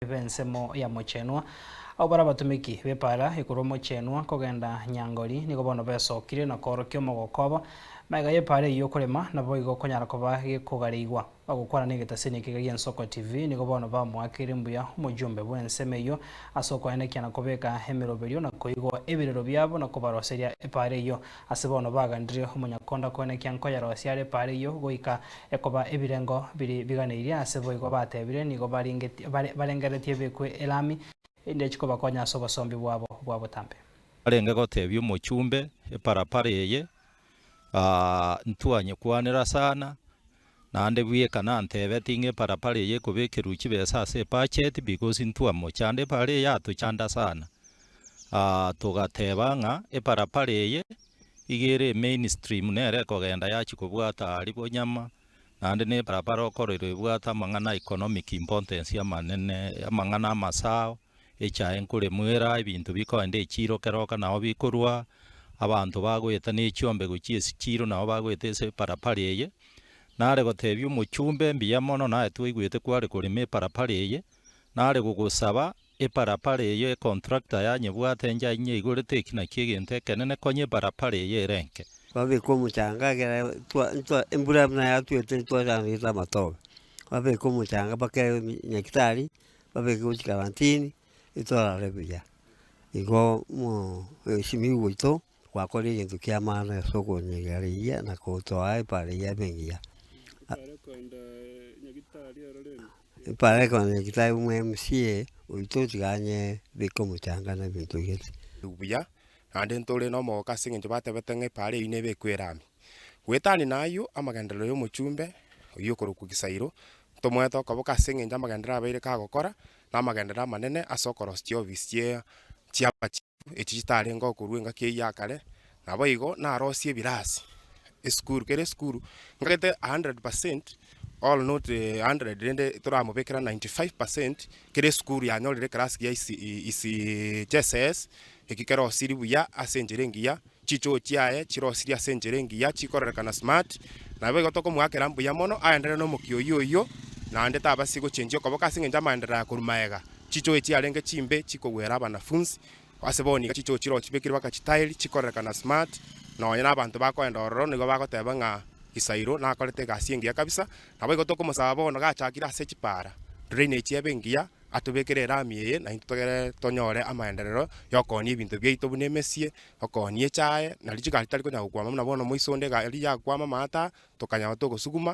bensemo ya mochenwa obara batumiki bepara ikuru mochenwa kogenda nyangori nigo bono besokire na korokio mogokoba maiga yepare iyo kurema nabo igo konyara koba gikugareigwa bagukwana negetasini kigagia Nsoko TV nigo bono bamwakire mbuya omujumbe bwenseme iyo asoko ene kiana kobeka emeroberio na koigwa ebirero byabo na kobaroseria epare iyo ase bono bagandire omonyakonda kone kianko yarosiare epare iyo goika ekoba ebirengo biri biganeirie ase boigo batebire nigo barengeretie bekwe elami inde chiko bakonya so basombi bwabo tambe arenge gotebia omochumbe eparapara eye ntuanye kwanera sana nande bwieka nantebe tinge parapara eye kobekeruchi besa ase budget because ntua mochande pare yato chanda sana tugateba ng'a eparapara eye igere mainstream nere kogenda yachi kobwata ari bonyama nande ne parapara okorero bwata mang'ana economic importance ya manene amang'ana amasao echae nkure mwera ebintu bikoende echiro keroka nao bikorwa abantu bagweta n'echiombe gochiesi chiro nao bagweta ase parapara eye nare gotebia omochumbe mbuya mono naye twaigwete kware korema eparapara eye nare gogosaba eparapara eye contractor yanyebwate nyainye igorete eki naki egento ekenene konya eparapara eye erenke babeka omochanga egere embura buna yatwete twasangita amatobe babeka omochanga bakere nyakitari babeka gochi karantini itwarare buya igo esimi gwitu gwakora egento kia maana ase okonyegereria na gotoa epara eye bengiya epara konya nyakitari omo MCA oito tiganye beka omochanga na ebinto gete buya nande ntore no moka ase eng'encho batebete ng'a epara eywo nebekwa erami gwetani nayo amagenderero ya omochumbe oywo okorokwa Gisairo ntomoete okoboka ase eng'encho amagenderero abaire kagokora na amagenderero amanene ase okorosia chioffice chia abachifu echi chitarenga okorwa engaki eywo ya kare nabo igo narosie ebirasi esukuru kere esukuru ngagete 100% all not 100 rende toramobekera 95% kere esukuru yanyorire ekerasi gia isi JSS ekikerosiri buya ase enchera engiya chicho chiaye chirosiri ase enchera engiya chikorerekana smart nabo igo tokomwakera mbuya mono aendere na omokio oywo naende tabasi gochenjia okoboka ase eng'encho amaenderero ya korwa maega chicho echi arenge chimbe chikogwera abanafunzi ase bono chicho chiro chibekire bakachitairi chikorerekana smart nonya na abanto bakoenda ororo nigo bagoteba ng'a Gisairo nakorete egasi engiya kabisa nabo igo tokomosaba bono gachakire ase chipara drainage ebe engiya atobekere erami eye na intogere tonyore amaenderero yokonia ebinto biaito buna emesie okonia echae nari chigari tari konya gokwama buna bono moisonde gari yakwama mata tokanyama togosuguma